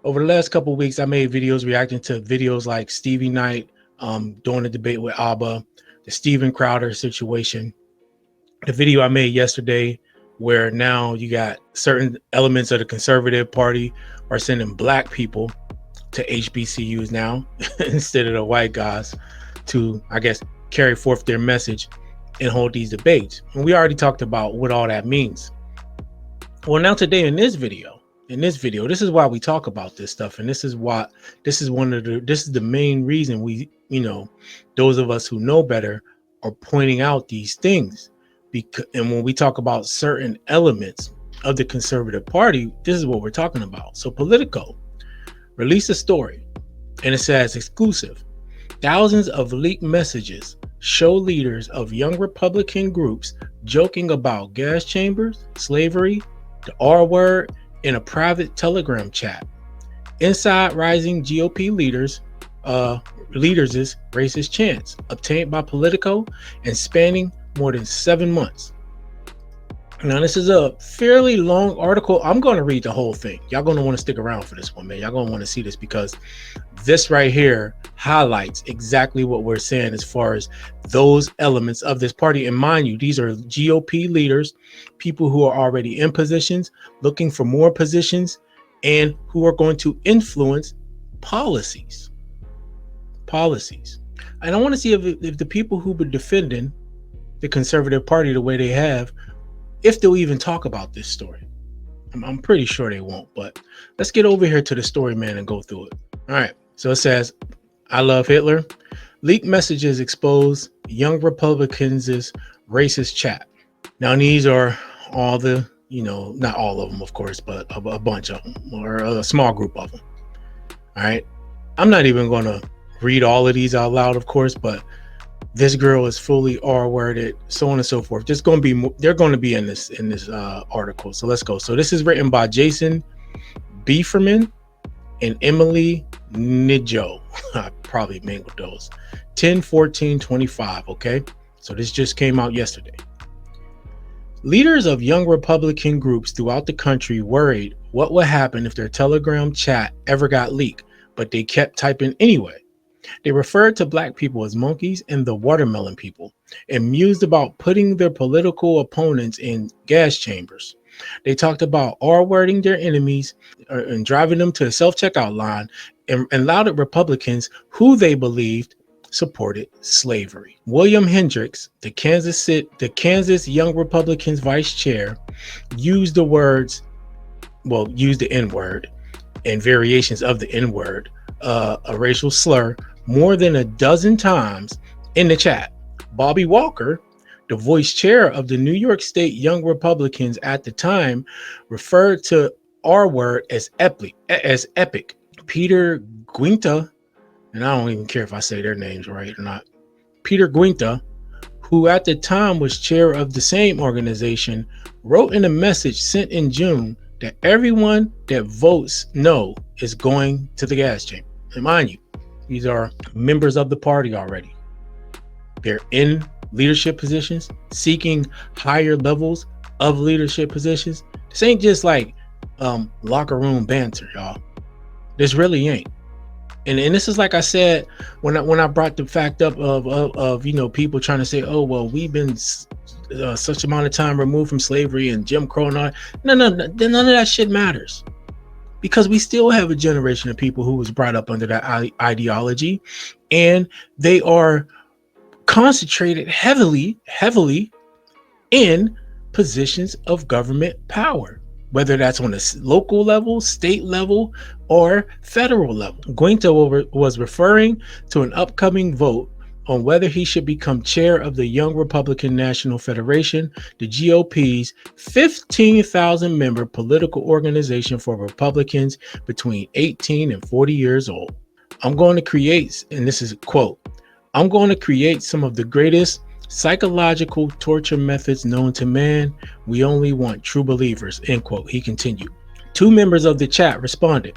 Over the last couple of weeks, I made videos reacting to videos like Stevie Knight doing a debate with Abba, the Steven Crowder situation, the video I made yesterday, where now you got certain elements of the conservative party are sending black people to HBCUs now instead of the white guys to, I guess, carry forth their message and hold these debates. And we already talked about what all that means. Well, now today in this video, this is why we talk about this stuff. And this is the main reason we, those of us who know better are pointing out these things. And when we talk about certain elements of the conservative party, this is what we're talking about. So Politico released a story and it says exclusive. Thousands of leaked messages show leaders of young Republican groups joking about gas chambers, slavery, the R word in a private Telegram chat. Inside rising GOP leaders' racist chants obtained by Politico and spanning more than 7 months. Now, this is a fairly long article. I'm going to read the whole thing. Y'all going to want to stick around for this one, man. Y'all going to want to see this because this right here highlights exactly what we're saying as far as those elements of this party. And mind you, these are GOP leaders, people who are already in positions, looking for more positions, and who are going to influence policies. And I want to see if the people who've been defending the conservative party the way they have, if they'll even talk about this story. I'm pretty sure they won't, but let's get over here to the story, man, and go through it. All right. So it says, I love Hitler. Leaked messages expose young Republicans' racist chat. Now, these are all the, not all of them, of course, but a bunch of them, or a small group of them. All right. I'm not even going to read all of these out loud, of course, but this girl is fully R-worded, so on and so forth. They're going to be in this article. So let's go. So this is written by Jason Bieferman and Emily Nijo. I probably mangled those. 10/14/25. Okay. So this just came out yesterday. Leaders of young Republican groups throughout the country worried what would happen if their Telegram chat ever got leaked, but they kept typing anyway. They referred to black people as monkeys and the watermelon people, and mused about putting their political opponents in gas chambers. They talked about R-wording their enemies and driving them to a self-checkout line, and lauded Republicans who they believed supported slavery. William Hendricks, the Kansas Young Republicans vice chair, used the N-word and variations of the N-word, a racial slur, more than a dozen times in the chat. Bobby Walker, the vice chair of the New York State Young Republicans at the time, referred to R word as epic. Peter Guinta, and I don't even care if I say their names right or not. Peter Guinta, who at the time was chair of the same organization, wrote in a message sent in June that everyone that votes no is going to the gas chamber. And mind you, these are members of the party already. They're in leadership positions, seeking higher levels of leadership positions. This ain't just like locker room banter, y'all. This really ain't. And this is like I said when I brought the fact up of people trying to say, oh well, we've been such amount of time removed from slavery and Jim Crow and all. None of that shit matters. Because we still have a generation of people who was brought up under that ideology, and they are concentrated heavily in positions of government power, whether that's on a local level, state level, or federal level. Guinta was referring to an upcoming vote on whether he should become chair of the Young Republican National Federation, the GOP's 15,000 member political organization for Republicans between 18 and 40 years old. I'm going to create, and this is a quote, I'm going to create some of the greatest psychological torture methods known to man. We only want true believers, end quote. He continued. Two members of the chat responded.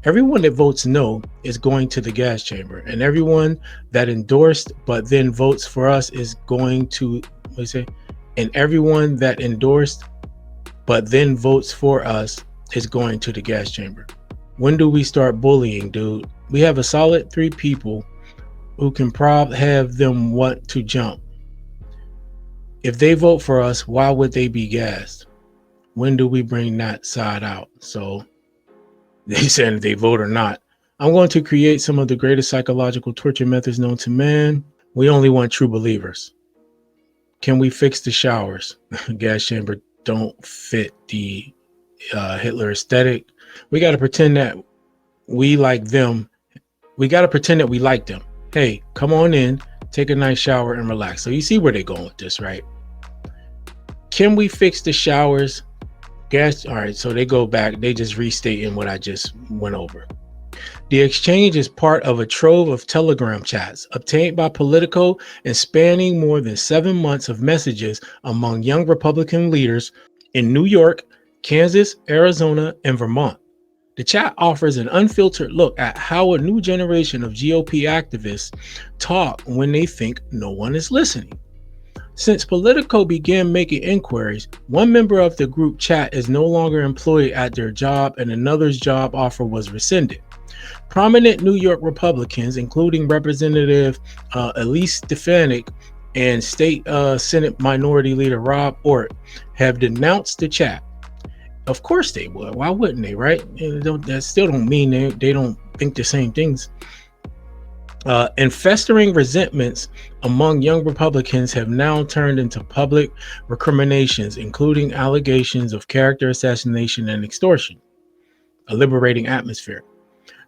Everyone that votes no is going to the gas chamber, and everyone that endorsed but then votes for us is going to, and everyone that endorsed but then votes for us is going to the gas chamber. When do we start bullying, dude? We have a solid 3 people who can have them want to jump. If they vote for us, why would they be gassed? When do we bring that side out? So they said if they vote or not. I'm going to create some of the greatest psychological torture methods known to man. We only want true believers. Can we fix the showers? Gas chamber don't fit the Hitler aesthetic. We got to pretend that we like them. We got to pretend that we like them. Hey, come on in, take a nice shower and relax. So you see where they're going with this, right? Can we fix the showers? All right, so they go back. They just restating what I just went over. The exchange is part of a trove of Telegram chats obtained by Politico and spanning more than 7 months of messages among young Republican leaders in New York, Kansas, Arizona, and Vermont. The chat offers an unfiltered look at how a new generation of GOP activists talk when they think no one is listening. Since Politico began making inquiries, one member of the group chat is no longer employed at their job and another's job offer was rescinded. Prominent New York Republicans, including Representative Elise Stefanik and State Senate Minority Leader Rob Ort, have denounced the chat. Of course they would. Why wouldn't they, right? That still don't mean they don't think the same things. And festering resentments among young Republicans have now turned into public recriminations, including allegations of character assassination and extortion. A liberating atmosphere.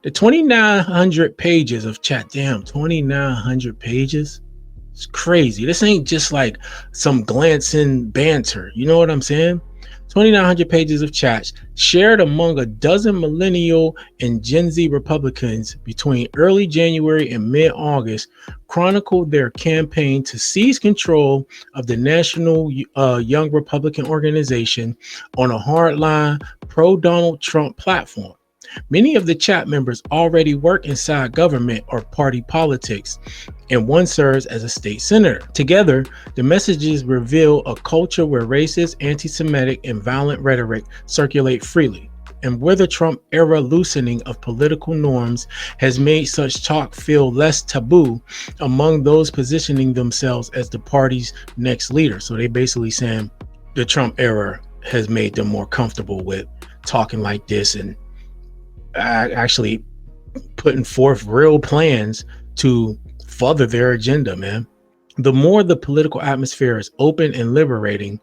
The 2,900 pages of chat, damn, 2,900 pages? It's crazy. This ain't just like some glancing banter. You know what I'm saying? 2,900 pages of chats shared among a dozen millennial and Gen Z Republicans between early January and mid-August chronicled their campaign to seize control of the National Young Republican Organization on a hardline pro-Donald Trump platform. Many of the chat members already work inside government or party politics, and one serves as a state senator. Together, the messages reveal a culture where racist, anti-Semitic, and violent rhetoric circulate freely, and where the Trump era loosening of political norms has made such talk feel less taboo among those positioning themselves as the party's next leader. So they basically saying the Trump era has made them more comfortable with talking like this and actually putting forth real plans to further their agenda, man. The more the political atmosphere is open and liberating,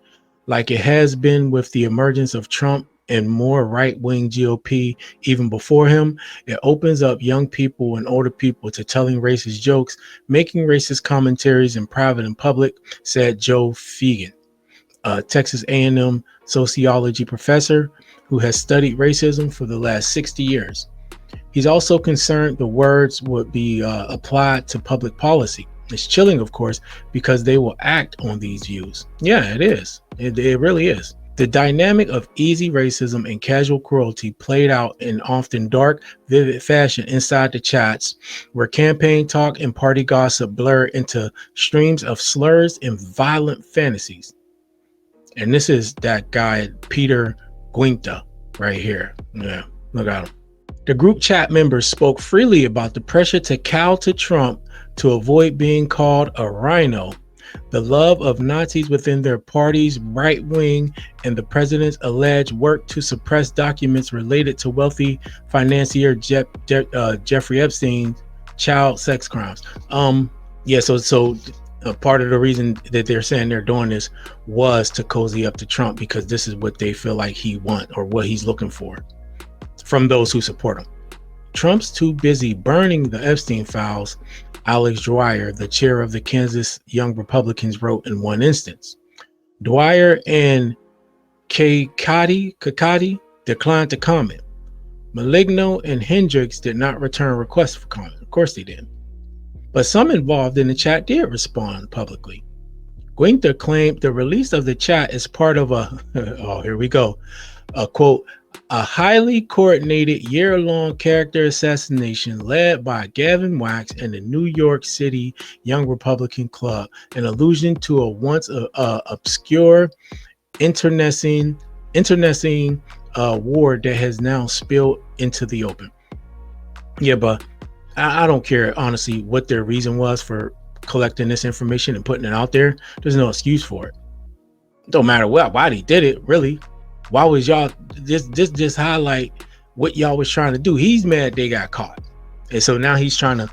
like it has been with the emergence of Trump and more right-wing GOP even before him, it opens up young people and older people to telling racist jokes, making racist commentaries in private and public, said Joe Fegan, a Texas A&M sociology professor who has studied racism for the last 60 years. He's also concerned the words would be applied to public policy. It's chilling, of course, because they will act on these views. Yeah, it is. It really is. The dynamic of easy racism and casual cruelty played out in often dark, vivid fashion inside the chats, where campaign talk and party gossip blur into streams of slurs and violent fantasies. And this is that guy, Peter Guinta, right here. Yeah, look at him. The group chat members spoke freely about the pressure to cow to Trump to avoid being called a rhino, the love of Nazis within their party's right wing, and the president's alleged work to suppress documents related to wealthy financier Jeffrey Epstein's child sex crimes. So part of the reason that they're saying they're doing this was to cozy up to Trump, because this is what they feel like he wants or what he's looking for from those who support him. Trump's too busy burning the Epstein files, Alex Dwyer, the chair of the Kansas Young Republicans, wrote in one instance. Dwyer and Kakati declined to comment. Maligno and Hendricks did not return requests for comment. Of course they didn't. But some involved in the chat did respond publicly. Guinta claimed the release of the chat is part of a quote, a highly coordinated year-long character assassination led by Gavin Wax and the New York City Young Republican Club, an allusion to a once obscure internecine war that has now spilled into the open. Yeah, but I don't care, honestly, what their reason was for collecting this information and putting it out there. There's no excuse for it. Don't matter why they did it, really. Why was y'all just highlight what y'all was trying to do? He's mad they got caught. And so now he's trying to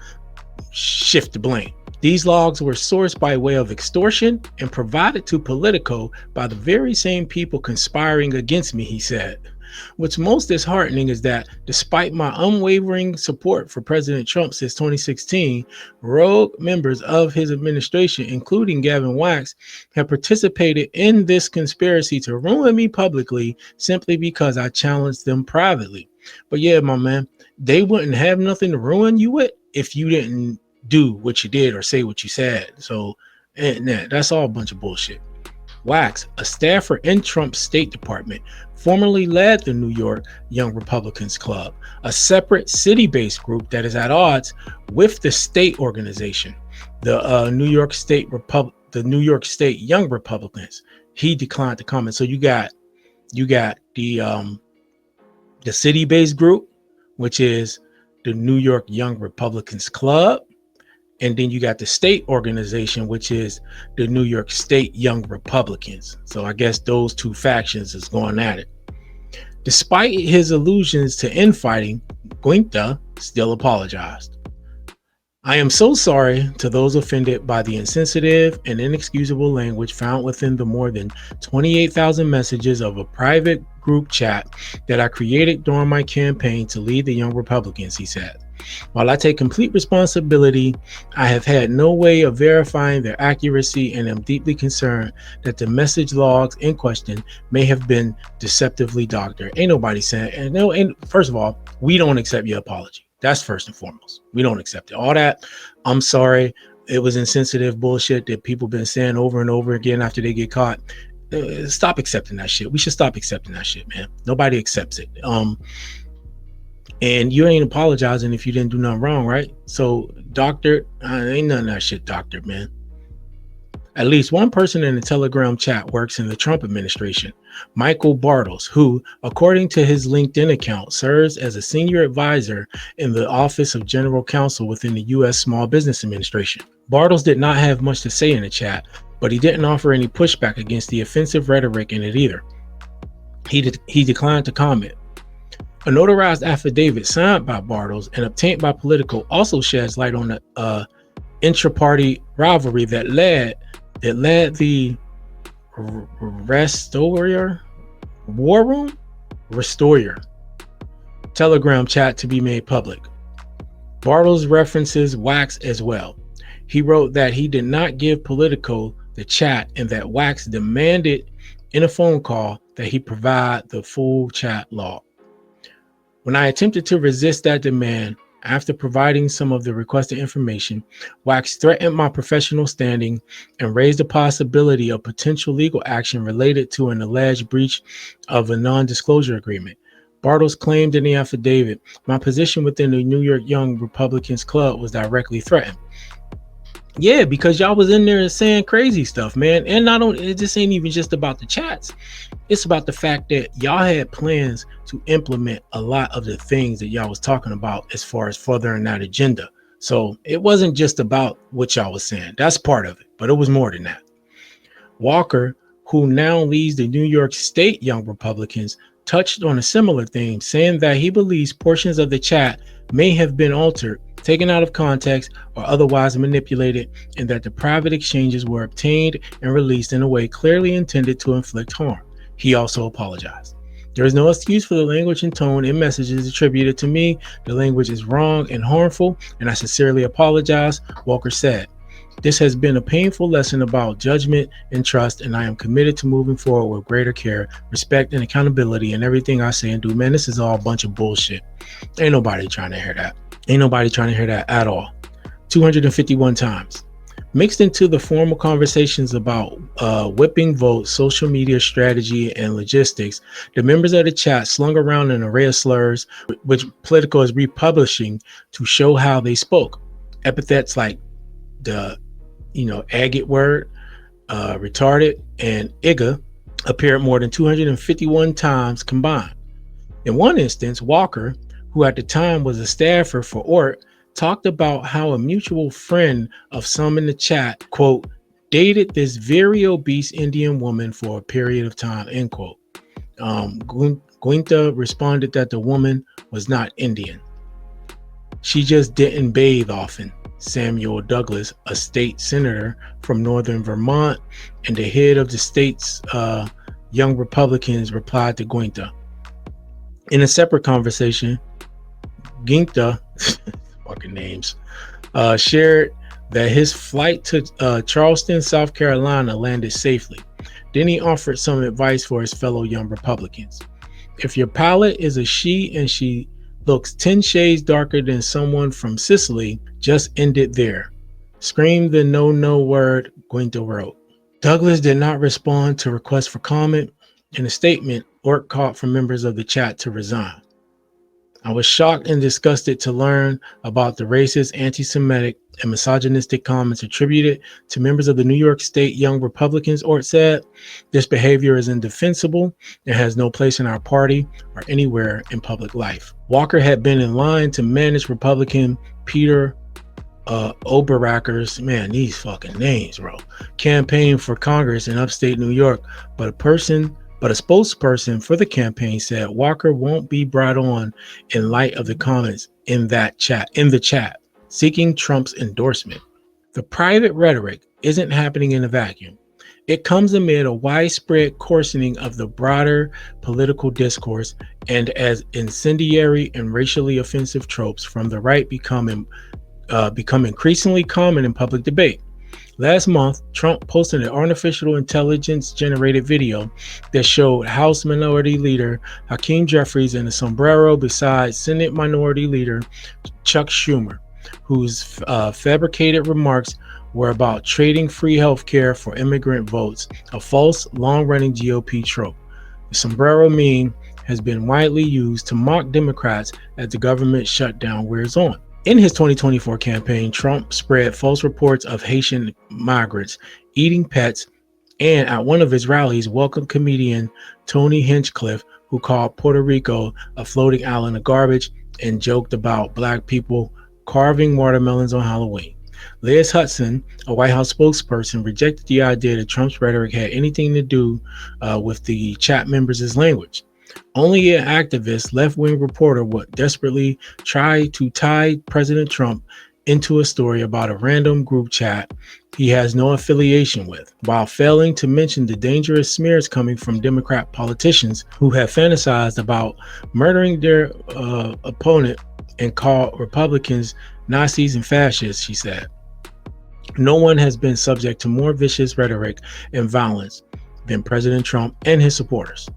shift the blame. These logs were sourced by way of extortion and provided to Politico by the very same people conspiring against me, he said. What's most disheartening is that despite my unwavering support for President Trump since 2016, rogue members of his administration, including Gavin Wax, have participated in this conspiracy to ruin me publicly simply because I challenged them privately. But yeah, my man, they wouldn't have nothing to ruin you with if you didn't do what you did or say what you said. So that's all a bunch of bullshit. Wax, a staffer in Trump's State Department, formerly led the New York Young Republicans Club, a separate city-based group that is at odds with the state organization, the New York State Young Republicans. He declined to comment. So you got the city-based group, which is the New York Young Republicans Club. And then you got the state organization, which is the New York State Young Republicans. So I guess those two factions is going at it. Despite his allusions to infighting, Guinta still apologized. I am so sorry to those offended by the insensitive and inexcusable language found within the more than 28,000 messages of a private group chat that I created during my campaign to lead the Young Republicans, he said. While I take complete responsibility, I have had no way of verifying their accuracy and am deeply concerned that the message logs in question may have been deceptively doctored. Ain't nobody saying, and first of all, we don't accept your apology. That's first and foremost. We don't accept it. All that, I'm sorry, it was insensitive bullshit that people been saying over and over again after they get caught. Stop accepting that shit. We should stop accepting that shit, man. Nobody accepts it. And you ain't apologizing if you didn't do nothing wrong, right? So, doctored, ain't none of that shit doctored, man. At least one person in the Telegram chat works in the Trump administration, Michael Bartles, who, according to his LinkedIn account, serves as a senior advisor in the Office of General Counsel within the U.S. Small Business Administration. Bartles did not have much to say in the chat, but he didn't offer any pushback against the offensive rhetoric in it either. He declined to comment. A notarized affidavit signed by Bartles and obtained by Politico also sheds light on the intra-party rivalry that led the Restorer Telegram chat to be made public. Bartles references Wax as well. He wrote that he did not give Politico the chat and that Wax demanded in a phone call that he provide the full chat log. When I attempted to resist that demand, after providing some of the requested information, Wax threatened my professional standing and raised the possibility of potential legal action related to an alleged breach of a non-disclosure agreement. Bartles claimed in the affidavit, my position within the New York Young Republicans Club was directly threatened. Yeah, because y'all was in there saying crazy stuff, man. And it just ain't even just about the chats. It's about the fact that y'all had plans to implement a lot of the things that y'all was talking about as far as furthering that agenda. So it wasn't just about what y'all was saying. That's part of it, but it was more than that. Walker, who now leads the New York State Young Republicans, touched on a similar theme, saying that he believes portions of the chat may have been altered, taken out of context, or otherwise manipulated, and that the private exchanges were obtained and released in a way clearly intended to inflict harm. He also apologized. There is no excuse for the language and tone in messages attributed to me. The language is wrong and harmful, and I sincerely apologize, Walker said. This has been a painful lesson about judgment and trust, and I am committed to moving forward with greater care, respect, and accountability in everything I say and do. Man, this is all a bunch of bullshit. Ain't nobody trying to hear that. Ain't nobody trying to hear that at all. 251 times. Mixed into the formal conversations about whipping votes, social media strategy, and logistics, the members of the chat slung around an array of slurs, which Politico is republishing to show how they spoke. Epithets like the agate word, retarded, and igga appeared more than 251 times combined. In one instance, Walker, who at the time was a staffer for Ort, talked about how a mutual friend of some in the chat, quote, dated this very obese Indian woman for a period of time, end quote. Guinta responded that the woman was not Indian. She just didn't bathe often. Samuel Douglas, a state senator from northern Vermont and the head of the state's Young Republicans, replied to Guinta. In a separate conversation, Guinta, fucking names, shared that his flight to Charleston, South Carolina landed safely. Then he offered some advice for his fellow Young Republicans. If your pilot is a she and she looks 10 shades darker than someone from Sicily, just end it there. Scream the no word, Guinta wrote. Douglas did not respond to requests for comment. In a statement, Ort called for members of the chat to resign. I was shocked and disgusted to learn about the racist, anti-Semitic, and misogynistic comments attributed to members of the New York State Young Republicans, Ort said. This behavior is indefensible and has no place in our party or anywhere in public life. Walker had been in line to manage Republican Peter Oberacker's, man, these fucking names, bro, campaign for Congress in upstate New York, but a spokesperson for the campaign said Walker won't be brought on in light of the comments in the chat, seeking Trump's endorsement. The private rhetoric isn't happening in a vacuum. It comes amid a widespread coarsening of the broader political discourse and as incendiary and racially offensive tropes from the right become increasingly common in public debate. Last month, Trump posted an artificial intelligence-generated video that showed House Minority Leader Hakeem Jeffries in a sombrero beside Senate Minority Leader Chuck Schumer, whose fabricated remarks were about trading free health care for immigrant votes, a false, long-running GOP trope. The sombrero meme has been widely used to mock Democrats as the government shutdown wears on. In his 2024 campaign, Trump spread false reports of Haitian migrants eating pets, and at one of his rallies welcomed comedian Tony Hinchcliffe, who called Puerto Rico a floating island of garbage and joked about Black people carving watermelons on Halloween. Liz Hudson, a White House spokesperson, rejected the idea that Trump's rhetoric had anything to do with the chat members' language. Only an activist, left-wing reporter would desperately try to tie President Trump into a story about a random group chat he has no affiliation with, while failing to mention the dangerous smears coming from Democrat politicians who have fantasized about murdering their opponent and called Republicans Nazis and fascists, she said. No one has been subject to more vicious rhetoric and violence than President Trump and his supporters.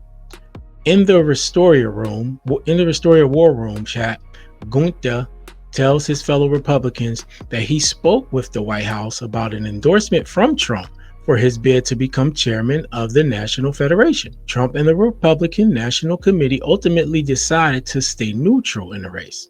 In the Restoria War Room chat, Guinta tells his fellow Republicans that he spoke with the White House about an endorsement from Trump for his bid to become chairman of the National Federation. Trump and the Republican National Committee ultimately decided to stay neutral in the race.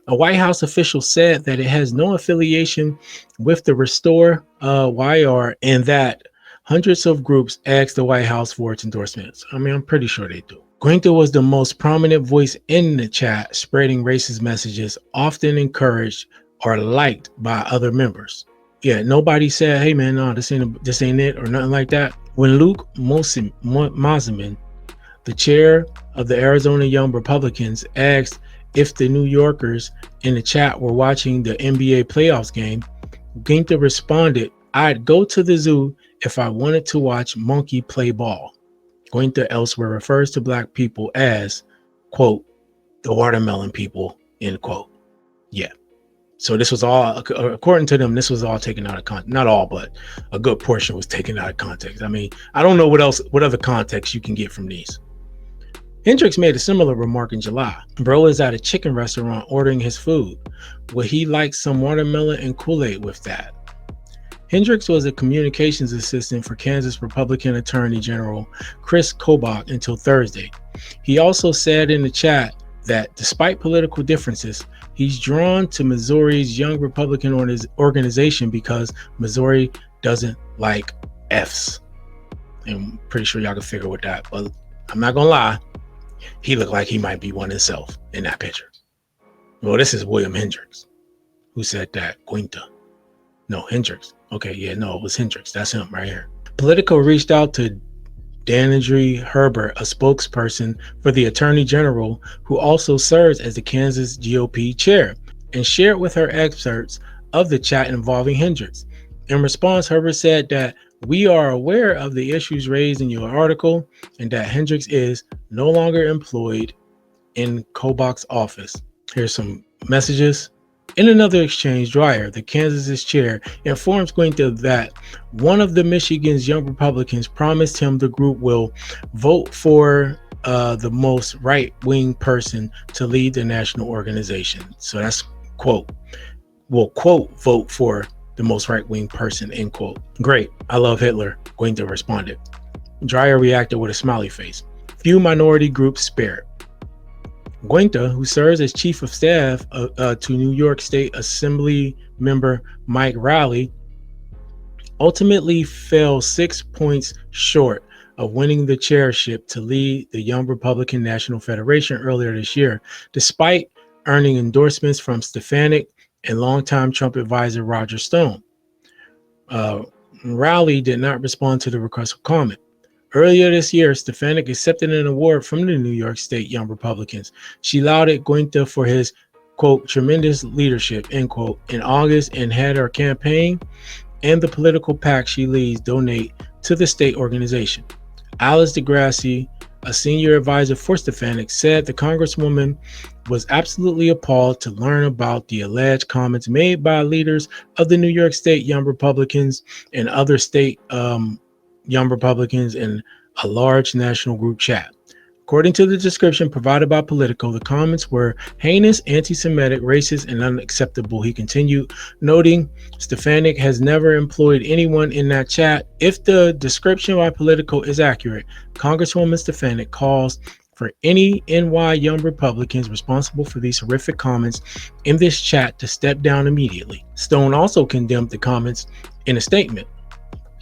A White House official said that it has no affiliation with the Restore YR and that hundreds of groups asked the White House for its endorsements. I mean, I'm pretty sure they do. Guinta was the most prominent voice in the chat, spreading racist messages, often encouraged or liked by other members. Yeah, nobody said, hey man, no, this ain't it, or nothing like that. When Luke Mosman, the chair of the Arizona Young Republicans, asked if the New Yorkers in the chat were watching the NBA playoffs game, Guinta responded, I'd go to the zoo if I wanted to watch monkey play ball. Guinta elsewhere refers to Black people as, quote, the watermelon people, end quote. Yeah. So this was all, according to them, this was all taken out of context. Not all, but a good portion was taken out of context. I mean, I don't know what other context you can get from these. Hendricks made a similar remark in July. Bro is at a chicken restaurant ordering his food. Would he like some watermelon and Kool-Aid with that? Hendricks was a communications assistant for Kansas Republican Attorney General Chris Kobach until Thursday. He also said in the chat that despite political differences, he's drawn to Missouri's Young Republican organization because Missouri doesn't like Fs. And I'm pretty sure y'all can figure with that, but I'm not gonna lie. He looked like he might be one himself in that picture. Well, this is William Hendricks. Who said that? Guinta. No, Hendricks. Okay, yeah, no, it was Hendricks. That's him right here. Politico reached out to Danadry Herbert, a spokesperson for the Attorney General, who also serves as the Kansas GOP chair, and shared with her excerpts of the chat involving Hendricks. In response, Herbert said that we are aware of the issues raised in your article and that Hendricks is no longer employed in Kobach's office. Here's some messages. In another exchange, Dreyer, the Kansas chair, informs Guinta that one of the Michigan's young Republicans promised him the group will vote for the most right-wing person to lead the national organization. So that's quote, will quote, vote for the most right-wing person, end quote. Great. I love Hitler, Guinta responded. Dreyer reacted with a smiley face. Few minority groups spared. Guinta, who serves as chief of staff to New York State Assembly member Mike Rowley, ultimately fell 6 points short of winning the chairship to lead the Young Republican National Federation earlier this year, despite earning endorsements from S.D.N.Y and longtime Trump advisor Roger Stone. Rowley did not respond to the request for comment. Earlier this year, S.D.N.Y accepted an award from the New York State Young Republicans. She lauded Guinta for his, quote, tremendous leadership, end quote, in August, and had her campaign and the political PAC she leads donate to the state organization. Alice DeGrassi, a senior advisor for S.D.N.Y, said the Congresswoman was absolutely appalled to learn about the alleged comments made by leaders of the New York State Young Republicans and other state Young Republicans in a large national group chat. According to the description provided by Politico, the comments were heinous, anti-Semitic, racist, and unacceptable. He continued, noting S.D.N.Y has never employed anyone in that chat. If the description by Politico is accurate, Congresswoman S.D.N.Y calls for any NY Young Republicans responsible for these horrific comments in this chat to step down immediately. Stone also condemned the comments in a statement.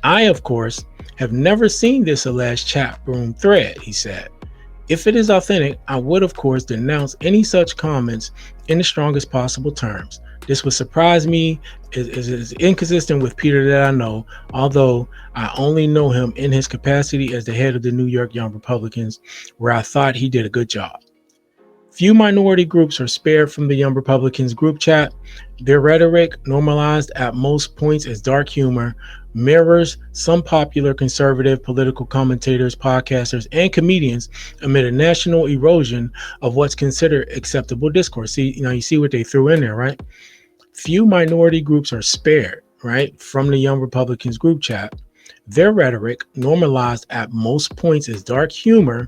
I, of course, have never seen this alleged chat room thread, he said. If it is authentic, I would, of course, denounce any such comments in the strongest possible terms. This would surprise me, is inconsistent with Peter that I know, although I only know him in his capacity as the head of the New York Young Republicans, where I thought he did a good job. Few minority groups are spared from the Young Republicans group chat. Their rhetoric, normalized at most points as dark humor, mirrors some popular conservative political commentators, podcasters, and comedians amid a national erosion of what's considered acceptable discourse. See, you see what they threw in there, right? Few minority groups are spared, right, from the Young Republicans group chat. Their rhetoric, normalized at most points as dark humor,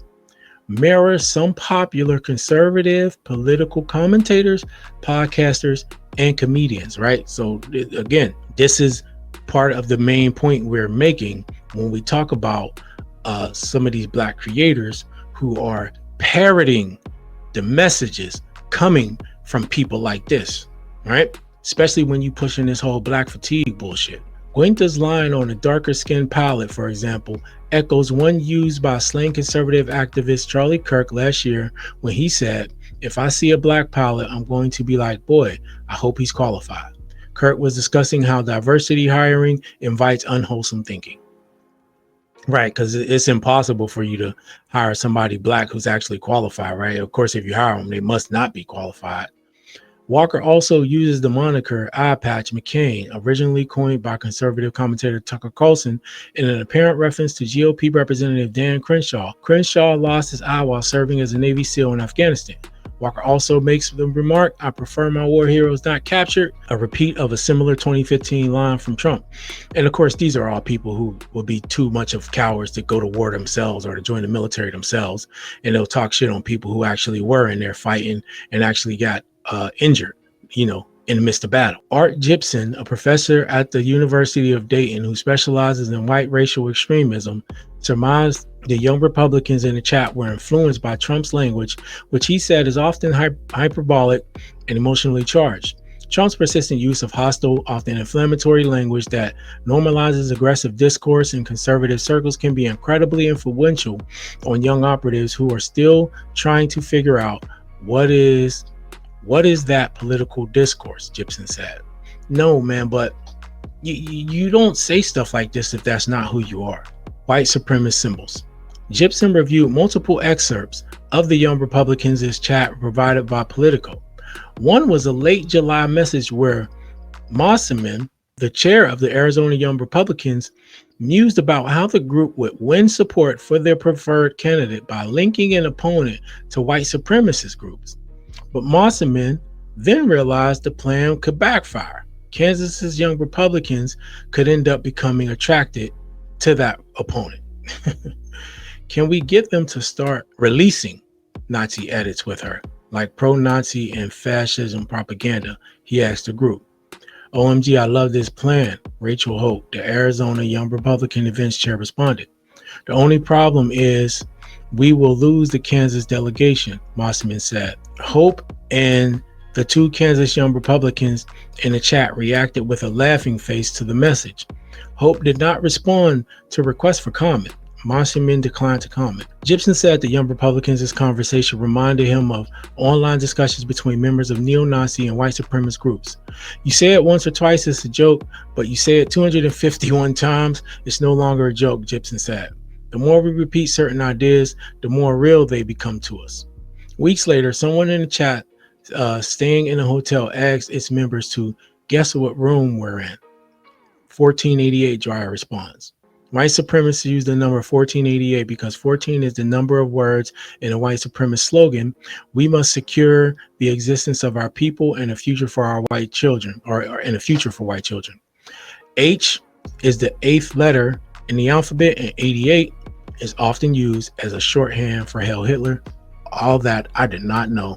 mirrors some popular conservative political commentators, podcasters, and comedians, right? So again, this is part of the main point we're making when we talk about some of these Black creators who are parroting the messages coming from people like this, right? Especially when you pushing this whole Black fatigue bullshit. Guinta's line on a darker skin palette, for example, echoes one used by slain conservative activist Charlie Kirk last year when he said, "If I see a Black palette, I'm going to be like, boy, I hope he's qualified." Kirk was discussing how diversity hiring invites unwholesome thinking. Right, because it's impossible for you to hire somebody Black who's actually qualified, right? Of course, if you hire them, they must not be qualified. Walker also uses the moniker Eye Patch McCain, originally coined by conservative commentator Tucker Carlson, in an apparent reference to GOP Representative Dan Crenshaw. Crenshaw lost his eye while serving as a Navy SEAL in Afghanistan. Walker also makes the remark, "I prefer my war heroes not captured," a repeat of a similar 2015 line from Trump. And of course, these are all people who will be too much of cowards to go to war themselves or to join the military themselves. And they'll talk shit on people who actually were in there fighting and actually got injured, in the midst of battle. Art Gibson, a professor at the University of Dayton who specializes in white racial extremism, surmised the Young Republicans in the chat were influenced by Trump's language, which he said is often hyperbolic and emotionally charged. Trump's persistent use of hostile, often inflammatory language that normalizes aggressive discourse in conservative circles can be incredibly influential on young operatives who are still trying to figure out what is that political discourse, Gibson said. No, man, but you don't say stuff like this if that's not who you are. White supremacist symbols. Gibson reviewed multiple excerpts of the Young Republicans' chat provided by Politico. One was a late July message where Mosselman, the chair of the Arizona Young Republicans, mused about how the group would win support for their preferred candidate by linking an opponent to white supremacist groups. But Mosselman then realized the plan could backfire. Kansas's Young Republicans could end up becoming attracted to that opponent. Can we get them to start releasing Nazi edits with her, like pro-Nazi and fascism propaganda? He asked the group. OMG, I love this plan, Rachel Hope, the Arizona Young Republican events chair, responded. The only problem is we will lose the Kansas delegation, Mosselman said. Hope and the two Kansas Young Republicans in the chat reacted with a laughing face to the message. Hope did not respond to requests for comment. Mosselman declined to comment. Gibson said the Young Republicans' conversation reminded him of online discussions between members of neo-Nazi and white supremacist groups. You say it once or twice, it's a joke, but you say it 251 times, it's no longer a joke, Gibson said. The more we repeat certain ideas, the more real they become to us. Weeks later, someone in the chat staying in a hotel asked its members to guess what room we're in. 1488, Dreyer responds. White supremacists use the number 1488 because 14 is the number of words in a white supremacist slogan. We must secure the existence of our people and a future for our white children, or in a future for white children. H is the 8th letter in the alphabet, and 88 is often used as a shorthand for Heil Hitler. All that I did not know.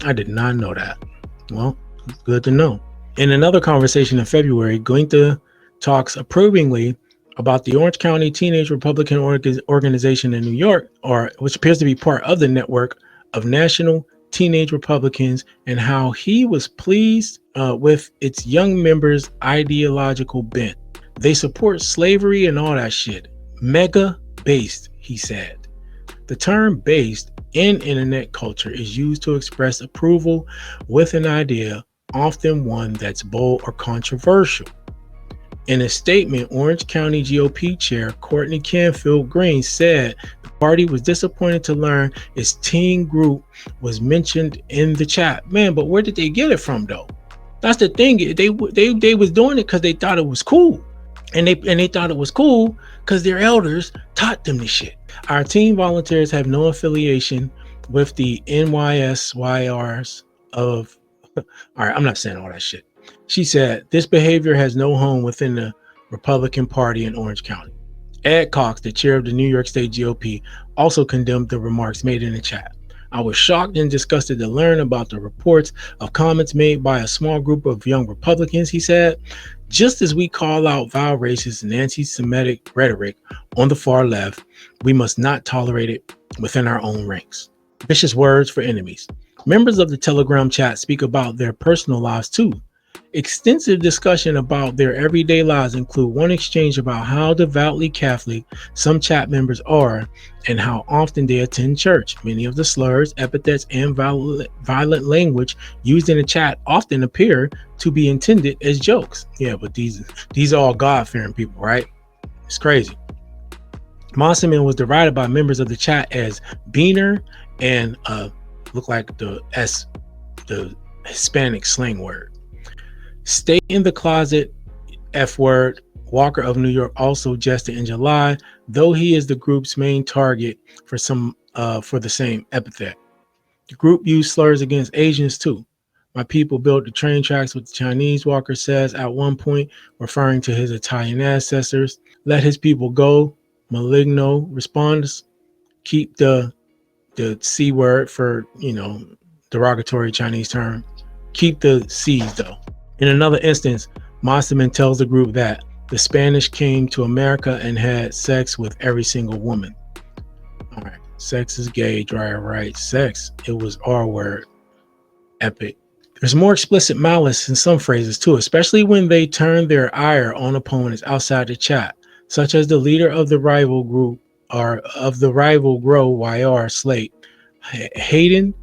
I did not know that. Well, good to know. In another conversation in February, Guinta talks approvingly about the Orange County Teenage Republican Organization in New York, which appears to be part of the network of national teenage Republicans, and how he was pleased with its young members' ideological bent. They support slavery and all that shit. Mega based, he said. The term based in internet culture is used to express approval with an idea, often one that's bold or controversial. In a statement, Orange County GOP Chair Courtney Canfield Green said the party was disappointed to learn its teen group was mentioned in the chat. Man, but where did they get it from though? That's the thing. They was doing it because they thought it was cool, and they thought it was cool because their elders taught them this shit. Our teen volunteers have no affiliation with the NYSYRs of. All right, I'm not saying all that shit. She said, this behavior has no home within the Republican Party in Orange County. Ed Cox, the chair of the New York State GOP, also condemned the remarks made in the chat. I was shocked and disgusted to learn about the reports of comments made by a small group of young Republicans, he said. Just as we call out vile racist and anti-Semitic rhetoric on the far left, we must not tolerate it within our own ranks. Vicious words for enemies. Members of the Telegram chat speak about their personal lives too. Extensive discussion about their everyday lives include one exchange about how devoutly Catholic some chat members are and how often they attend church. Many of the slurs, epithets, and violent language used in the chat often appear to be intended as jokes. Yeah, but these are all God-fearing people, right? It's crazy. Mosselman was derided by members of the chat as Beaner and look like the Hispanic slang word. Stay in the closet, F word. Walker of New York also jested in July, though he is the group's main target for the same epithet. The group used slurs against Asians too. My people built the train tracks with the Chinese, Walker says at one point, referring to his Italian ancestors. Let his people go. Maligno responds. Keep the C word for, derogatory Chinese term. Keep the C's though. In another instance, Mosselman tells the group that the Spanish came to America and had sex with every single woman. All right, sex is gay, Dreyer writes. Sex, it was our word. Epic. There's more explicit malice in some phrases too, especially when they turn their ire on opponents outside the chat, such as the leader of the rival group or of the rival Grow YR slate, Hayden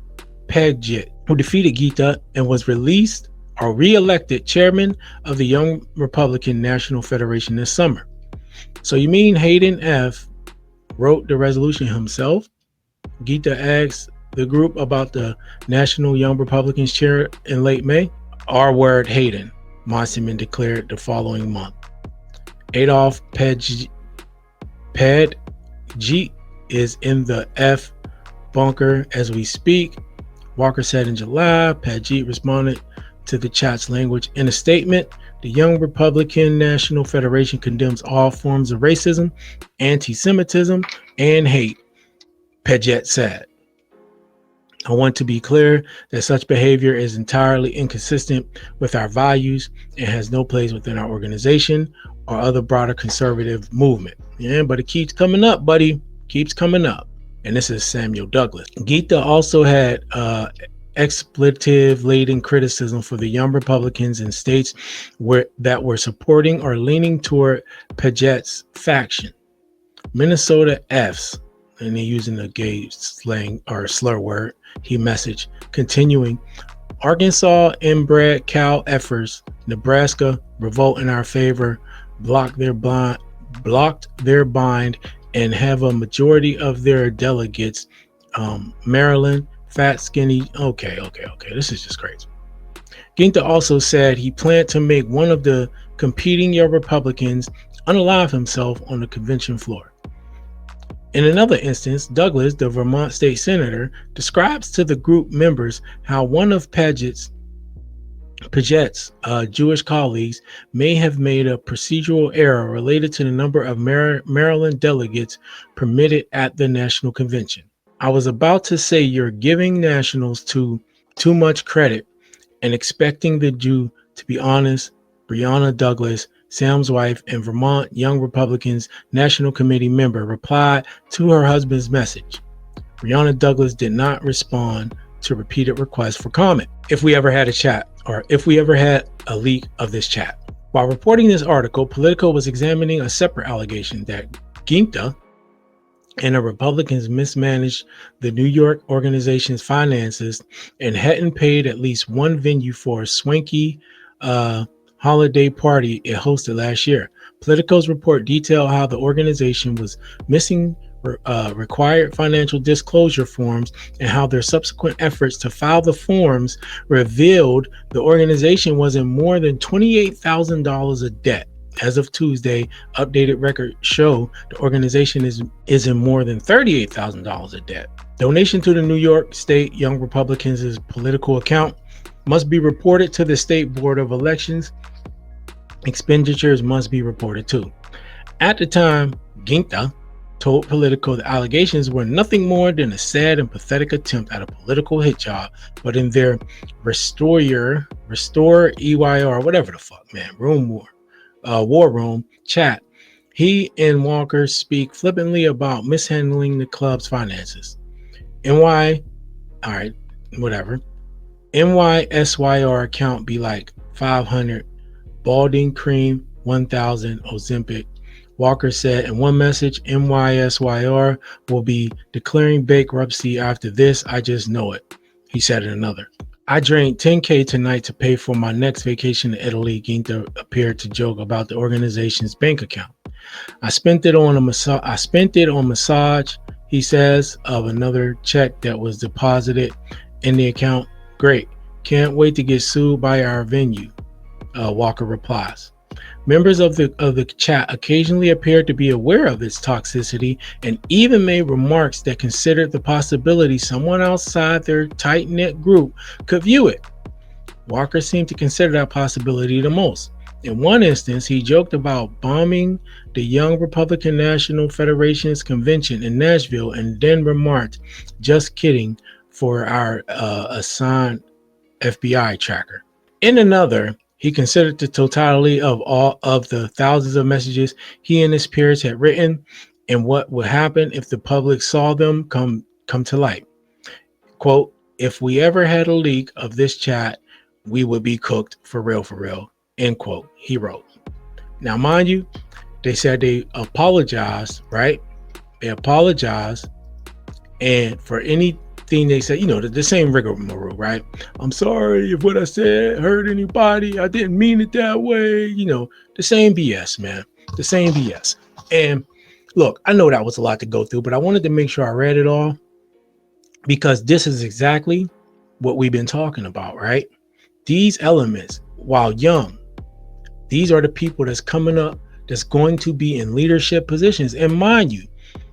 Paget, who defeated Gita and was released or re-elected chairman of the Young Republican National Federation this summer. So you mean Hayden F. wrote the resolution himself? Gita asked the group about the National Young Republicans chair in late May. R word Hayden, Monsiman declared the following month. Adolf Padjeet is in the F bunker as we speak, Walker said in July. Padjeet responded to the chat's language in a statement. The Young Republican National Federation condemns all forms of racism, anti-Semitism, and hate, Padjeet said. I want to be clear that such behavior is entirely inconsistent with our values and has no place within our organization or other broader conservative movement. Yeah, but it keeps coming up, buddy. Keeps coming up. And this is Samuel Douglas. Gita also had expletive-laden criticism for the Young Republicans in states that were supporting or leaning toward Padjeet's faction. Minnesota F's, and they're using the gay slang or slur word, he messaged, continuing, Arkansas inbred cow efforts, Nebraska revolt in our favor, blocked their bind, and have a majority of their delegates. Maryland, fat, skinny. Okay. This is just crazy. Ginta also said he planned to make one of the competing Young Republicans unalive himself on the convention floor. In another instance, Douglas, the Vermont state senator, describes to the group members how one of Padgett's Jewish colleagues may have made a procedural error related to the number of Maryland delegates permitted at the national convention. I was about to say you're giving nationals too much credit and expecting the Jew to be honest. Breonna Douglas, Sam's wife and Vermont Young Republicans National Committee member, replied to her husband's message. Breonna Douglas did not respond to repeated requests for comment. If we ever had a chat, or if we ever had a leak of this chat. While reporting this article, Politico was examining a separate allegation that Ginta and the Republicans mismanaged the New York organization's finances and hadn't paid at least one venue for a swanky holiday party it hosted last year. Politico's report detailed how the organization was missing required financial disclosure forms and how their subsequent efforts to file the forms revealed the organization was in more than $28,000 of debt. As of Tuesday, updated records show the organization is in more than $38,000 of debt. Donation to the New York State Young Republicans' political account must be reported to the State Board of Elections. Expenditures must be reported too. At the time, Ginta told Politico the allegations were nothing more than a sad and pathetic attempt at a political hit job, but in their Restore EYR, whatever the fuck, man, war room chat, he and Walker speak flippantly about mishandling the club's finances. NYSYR account be like 500, Balding Cream 1000, Ozempic. Walker said in one message, NYSYR will be declaring bankruptcy after this. I just know it. He said in another. I drank $10K tonight to pay for my next vacation to Italy. Ginta appeared to joke about the organization's bank account. I spent it on massage, he says, of another check that was deposited in the account. Great. Can't wait to get sued by our venue. Walker replies. Members of the chat occasionally appeared to be aware of its toxicity and even made remarks that considered the possibility someone outside their tight-knit group could view it. Walker seemed to consider that possibility the most. In one instance, he joked about bombing the Young Republican National Federation's convention in Nashville and then remarked, just kidding, for our assigned FBI tracker. In another, he considered the totality of all of the thousands of messages he and his peers had written and what would happen if the public saw them come to light. Quote, if we ever had a leak of this chat, we would be cooked for real, end quote, he wrote. Now, mind you, they said they apologized, right? They apologized, and for anything they said, the same rigmarole, right? I'm sorry if what I said hurt anybody. I didn't mean it that way. The same BS, man. The same BS. And look, I know that was a lot to go through, but I wanted to make sure I read it all because this is exactly what we've been talking about, right? These elements, while young, these are the people that's coming up that's going to be in leadership positions. And mind you,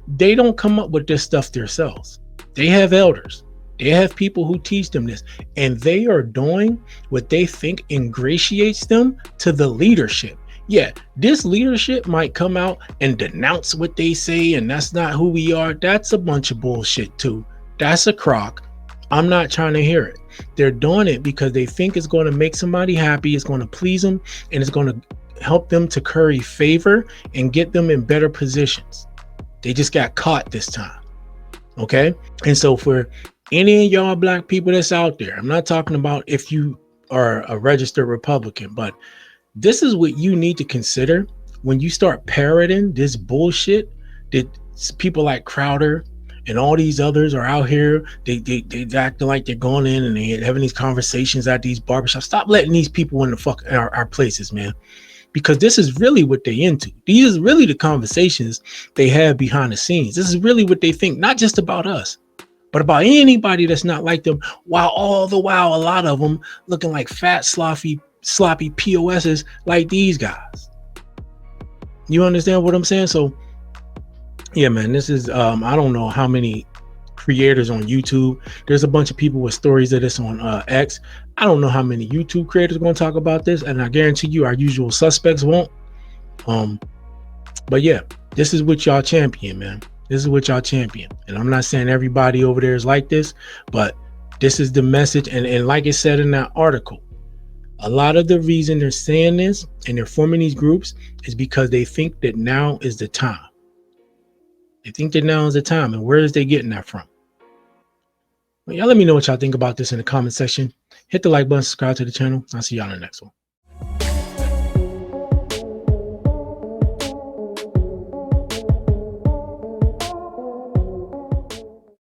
they don't come up with this stuff themselves. They have elders. They have people who teach them this, and they are doing what they think ingratiates them to the leadership. Yeah, this leadership might come out and denounce what they say, and that's not who we are. That's a bunch of bullshit too. That's a crock. I'm not trying to hear it. They're doing it because they think it's going to make somebody happy, it's going to please them, and it's going to help them to curry favor and get them in better positions. They just got caught this time. Okay? And so for any of y'all black people that's out there, I'm not talking about if you are a registered Republican, but this is what you need to consider when you start parroting this bullshit that people like Crowder and all these others are out here. They acting like they're going in and they're having these conversations at these barbershops. Stop letting these people in the our places, man. Because this is really what they into. These is really the conversations they have behind the scenes. This is really what they think, not just about us, but about anybody that's not like them. While all the while, a lot of them looking like fat, sloppy POSs like these guys. You understand what I'm saying? So, yeah, man, this is, I don't know how many creators on YouTube. There's a bunch of people with stories of this on X. I don't know how many YouTube creators are going to talk about this, and I guarantee you our usual suspects won't. But yeah, this is what y'all champion, man. This is what y'all champion. And I'm not saying everybody over there is like this, but this is the message. And like it said in that article, a lot of the reason they're saying this and they're forming these groups is because they think that now is the time. They think that now is the time. And where is they getting that from? Well, y'all let me know what y'all think about this in the comment section. Hit the like button, subscribe to the channel. I'll see y'all in the next one.